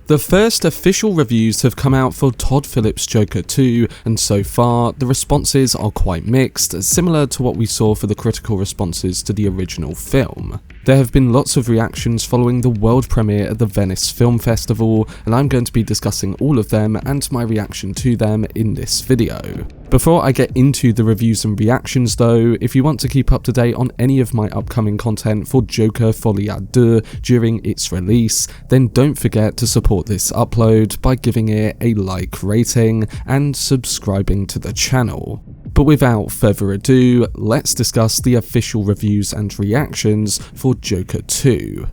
The first official reviews have come out for Todd Phillips Joker 2, and so far, the responses are quite mixed, similar to what we saw for the critical responses to the original film. There have been lots of reactions following the world premiere at the Venice Film Festival, and I'm going to be discussing all of them and my reaction to them in this video. Before I get into the reviews and reactions though, if you want to keep up to date on any of my upcoming content for Joker Folie à Deux during its release, then don't forget to support this upload by giving it a like rating and subscribing to the channel. But without further ado, let's discuss the official reviews and reactions for Joker 2.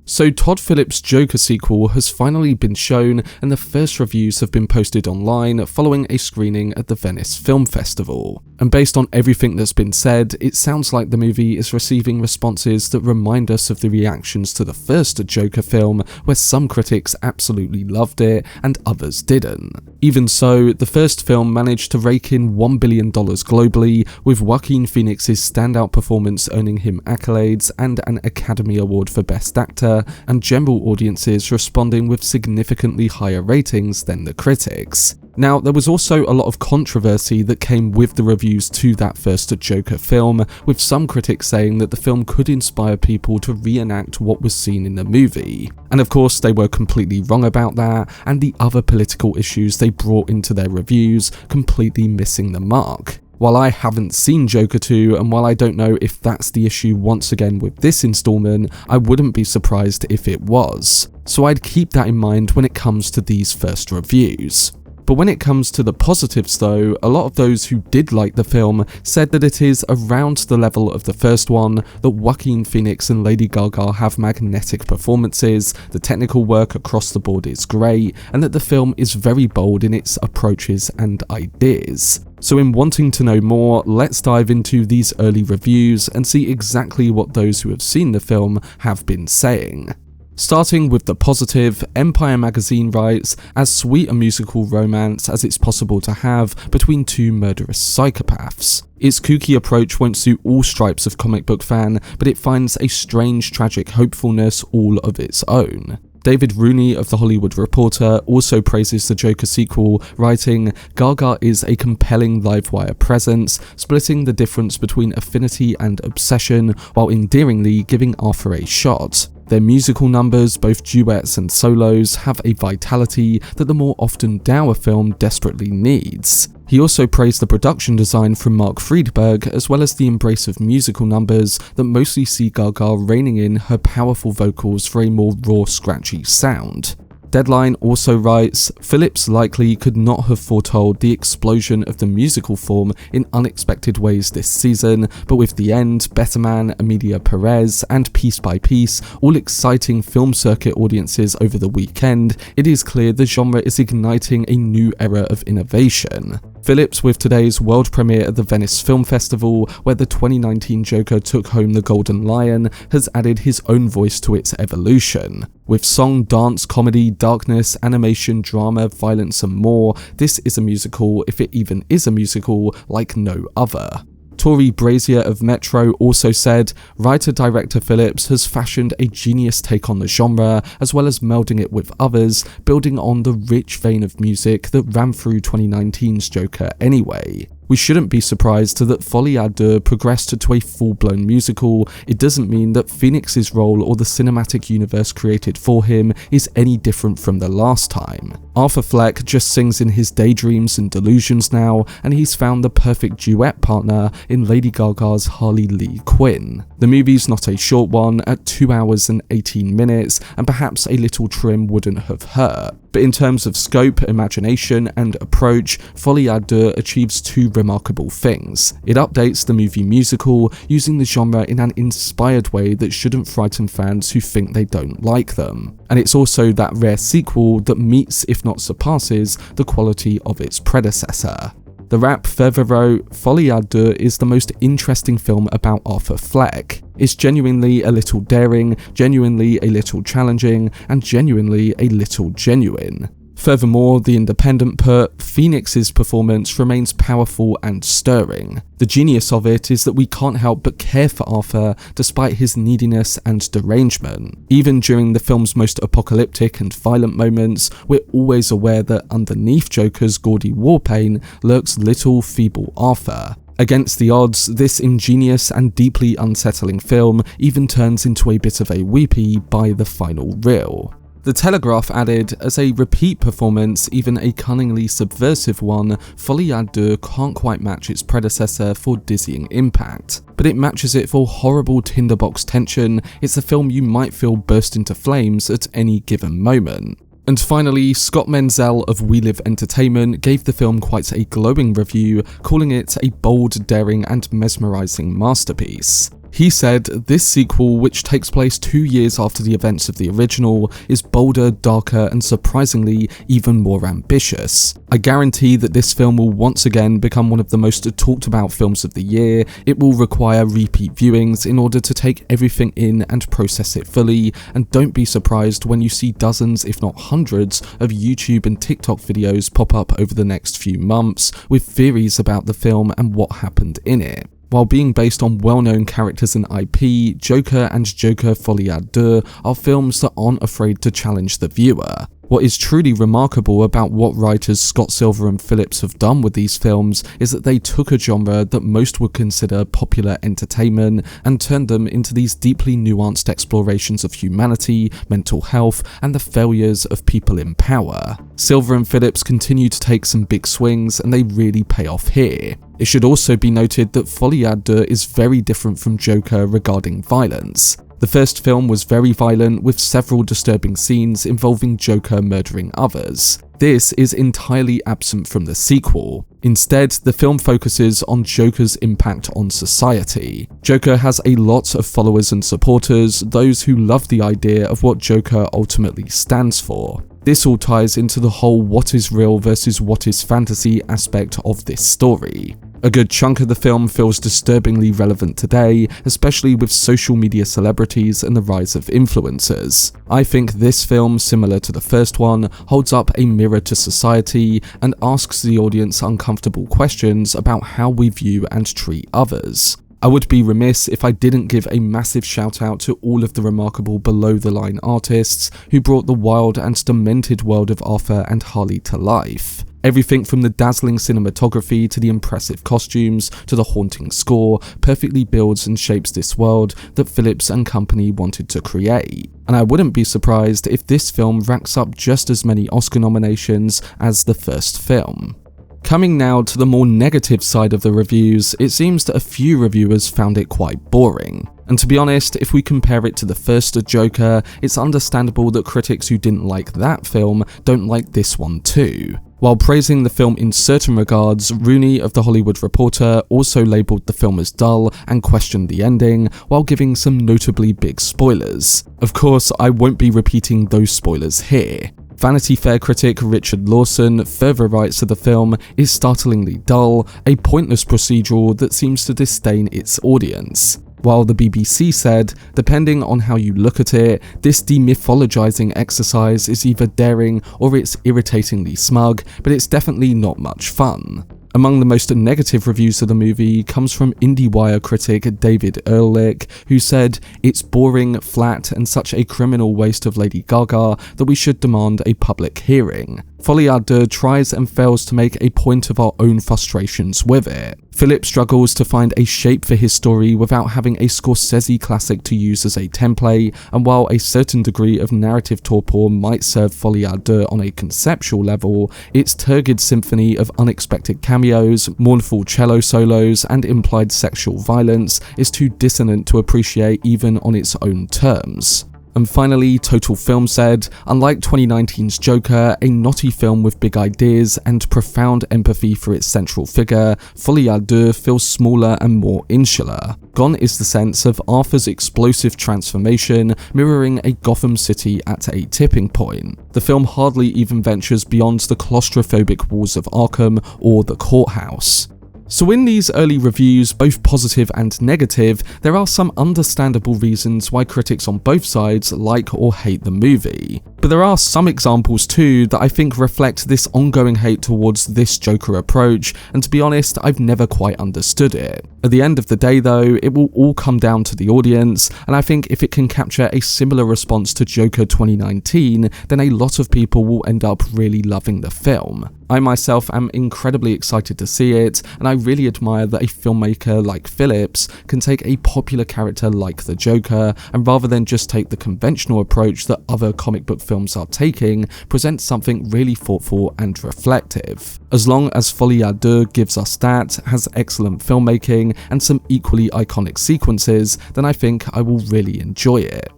So Todd Phillips' Joker sequel has finally been shown, and the first reviews have been posted online following a screening at the Venice Film Festival. And based on everything that's been said, it sounds like the movie is receiving responses that remind us of the reactions to the first Joker film, where some critics absolutely loved it and others didn't. Even so, the first film managed to rake in $1 billion globally, with Joaquin Phoenix's standout performance earning him accolades and an Academy Award for Best Actor, and general audiences responding with significantly higher ratings than the critics. Now, there was also a lot of controversy that came with the reviews to that first Joker film, with some critics saying that the film could inspire people to reenact what was seen in the movie. And of course, they were completely wrong about that, and the other political issues they brought into their reviews completely missing the mark. While I haven't seen Joker 2, and while I don't know if that's the issue once again with this installment, I wouldn't be surprised if it was. So I'd keep that in mind when it comes to these first reviews. But when it comes to the positives though, a lot of those who did like the film said that it is around the level of the first one, that Joaquin Phoenix and Lady Gaga have magnetic performances, the technical work across the board is great, and that the film is very bold in its approaches and ideas. So in wanting to know more, let's dive into these early reviews and see exactly what those who have seen the film have been saying. Starting with the positive, Empire magazine writes, "As sweet a musical romance as it's possible to have between two murderous psychopaths. Its kooky approach won't suit all stripes of comic book fan, but it finds a strange tragic hopefulness all of its own." David Rooney of The Hollywood Reporter also praises the Joker sequel, writing, "Gaga is a compelling livewire presence, splitting the difference between affinity and obsession while endearingly giving Arthur a shot. Their musical numbers, both duets and solos, have a vitality that the more often dour film desperately needs." He also praised the production design from Mark Friedberg, as well as the embrace of musical numbers that mostly see Gaga reining in her powerful vocals for a more raw, scratchy sound. Deadline also writes, "Phillips likely could not have foretold the explosion of the musical form in unexpected ways this season, but with The End, Better Man, Emilia Perez, and Piece by Piece all exciting film circuit audiences over the weekend, it is clear the genre is igniting a new era of innovation." Phillips, with today's world premiere at the Venice Film Festival, where the 2019 Joker took home the Golden Lion, has added his own voice to its evolution. With song, dance, comedy, darkness, animation, drama, violence and more, this is a musical, if it even is a musical, like no other. Tori Brazier of Metro also said, "Writer-director Phillips has fashioned a genius take on the genre, as well as melding it with others, building on the rich vein of music that ran through 2019's Joker anyway. We shouldn't be surprised that Folie à Deux progressed to a full-blown musical. It doesn't mean that Phoenix's role or the cinematic universe created for him is any different from the last time. Arthur Fleck just sings in his daydreams and delusions now, and he's found the perfect duet partner in Lady Gaga's Harley Quinn. The movie's not a short one, at 2 hours and 18 minutes, and perhaps a little trim wouldn't have hurt. But in terms of scope, imagination, and approach, Folie à Deux achieves two remarkable things. It updates the movie musical, using the genre in an inspired way that shouldn't frighten fans who think they don't like them. And it's also that rare sequel that meets, if not surpasses, the quality of its predecessor. The Wrap further wrote, "Folie à Deux is the most interesting film about Arthur Fleck. It's genuinely a little daring, genuinely a little challenging, and genuinely a little genuine. Furthermore, The Independent put, Phoenix's performance remains powerful and stirring. The genius of it is that we can't help but care for Arthur despite his neediness and derangement. Even during the film's most apocalyptic and violent moments, we're always aware that underneath Joker's gaudy war paint lurks little feeble Arthur. Against the odds, this ingenious and deeply unsettling film even turns into a bit of a weepy by the final reel. The Telegraph added, as a repeat performance, even a cunningly subversive one, Folie à Deux can't quite match its predecessor for dizzying impact, but it matches it for horrible tinderbox tension. It's a film you might feel burst into flames at any given moment. And finally, Scott Menzel of We Live Entertainment gave the film quite a glowing review, calling it a bold, daring and mesmerising masterpiece. He said, "This sequel, which takes place 2 years after the events of the original, is bolder, darker, and surprisingly even more ambitious. I guarantee that this film will once again become one of the most talked about films of the year. It will require repeat viewings in order to take everything in and process it fully, and don't be surprised when you see dozens, if not hundreds, of YouTube and TikTok videos pop up over the next few months with theories about the film and what happened in it." While being based on well-known characters and IP, Joker and Joker Folie à Deux are films that aren't afraid to challenge the viewer. What is truly remarkable about what writers Scott Silver and Phillips have done with these films is that they took a genre that most would consider popular entertainment and turned them into these deeply nuanced explorations of humanity, mental health, and the failures of people in power. Silver and Phillips continue to take some big swings, and they really pay off here. It should also be noted that Folie à Deux is very different from Joker regarding violence. The first film was very violent, with several disturbing scenes involving Joker murdering others. This is entirely absent from the sequel. Instead, the film focuses on Joker's impact on society. Joker has a lot of followers and supporters, those who love the idea of what Joker ultimately stands for. This all ties into the whole what is real versus what is fantasy aspect of this story. A good chunk of the film feels disturbingly relevant today, especially with social media celebrities and the rise of influencers. I think this film, similar to the first one, holds up a mirror to society and asks the audience uncomfortable questions about how we view and treat others. I would be remiss if I didn't give a massive shout out to all of the remarkable below-the-line artists who brought the wild and demented world of Arthur and Harley to life. Everything from the dazzling cinematography to the impressive costumes to the haunting score perfectly builds and shapes this world that Phillips and company wanted to create. And I wouldn't be surprised if this film racks up just as many Oscar nominations as the first film. Coming now to the more negative side of the reviews, it seems that a few reviewers found it quite boring. And to be honest, if we compare it to the first Joker, it's understandable that critics who didn't like that film don't like this one too. While praising the film in certain regards, Rooney of The Hollywood Reporter also labelled the film as dull and questioned the ending, while giving some notably big spoilers. Of course, I won't be repeating those spoilers here. Vanity Fair critic Richard Lawson further writes that the film is startlingly dull, a pointless procedural that seems to disdain its audience. While the BBC said, depending on how you look at it, this demythologizing exercise is either daring or it's irritatingly smug, but it's definitely not much fun. Among the most negative reviews of the movie comes from IndieWire critic David Ehrlich, who said, "It's boring, flat, and such a criminal waste of Lady Gaga that we should demand a public hearing. Folie à Deux tries and fails to make a point of our own frustrations with it. Philip struggles to find a shape for his story without having a Scorsese classic to use as a template, and while a certain degree of narrative torpor might serve Folie à Deux on a conceptual level, its turgid symphony of unexpected cameos, mournful cello solos, and implied sexual violence is too dissonant to appreciate even on its own terms." And finally, Total Film said, "Unlike 2019's Joker, a knotty film with big ideas and profound empathy for its central figure, Folie à Deux feels smaller and more insular. Gone is the sense of Arthur's explosive transformation, mirroring a Gotham City at a tipping point. The film hardly even ventures beyond the claustrophobic walls of Arkham or the courthouse." So in these early reviews, both positive and negative, there are some understandable reasons why critics on both sides like or hate the movie. But there are some examples too that I think reflect this ongoing hate towards this Joker approach, and to be honest, I've never quite understood it. At the end of the day though, it will all come down to the audience, and I think if it can capture a similar response to Joker 2019, then a lot of people will end up really loving the film. I myself am incredibly excited to see it, and I really admire that a filmmaker like Phillips can take a popular character like the Joker, and rather than just take the conventional approach that other comic book films are taking, present something really thoughtful and reflective. As long as Folie à Deux gives us that, has excellent filmmaking, and some equally iconic sequences, then I think I will really enjoy it.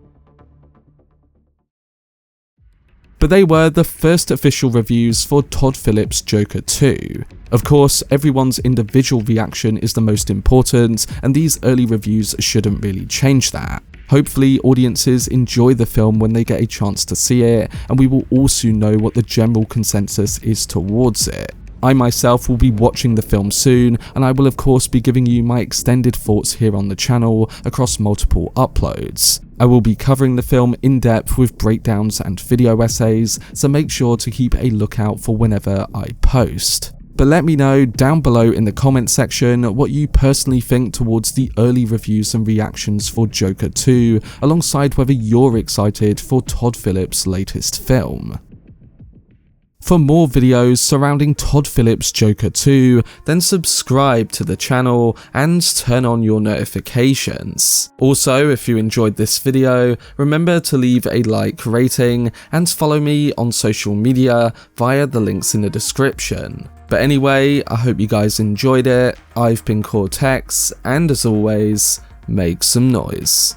But they were the first official reviews for Todd Phillips' Joker 2. Of course, everyone's individual reaction is the most important, and these early reviews shouldn't really change that. Hopefully, audiences enjoy the film when they get a chance to see it, and we will all soon know what the general consensus is towards it. I myself will be watching the film soon, and I will of course be giving you my extended thoughts here on the channel across multiple uploads. I will be covering the film in depth with breakdowns and video essays, so make sure to keep a lookout for whenever I post. But let me know down below in the comment section what you personally think towards the early reviews and reactions for Joker 2, alongside whether you're excited for Todd Phillips' latest film. For more videos surrounding Todd Phillips' Joker 2, then subscribe to the channel and turn on your notifications. Also, if you enjoyed this video, remember to leave a like, rating, and follow me on social media via the links in the description. But anyway, I hope you guys enjoyed it. I've been Cortex, and as always, make some noise.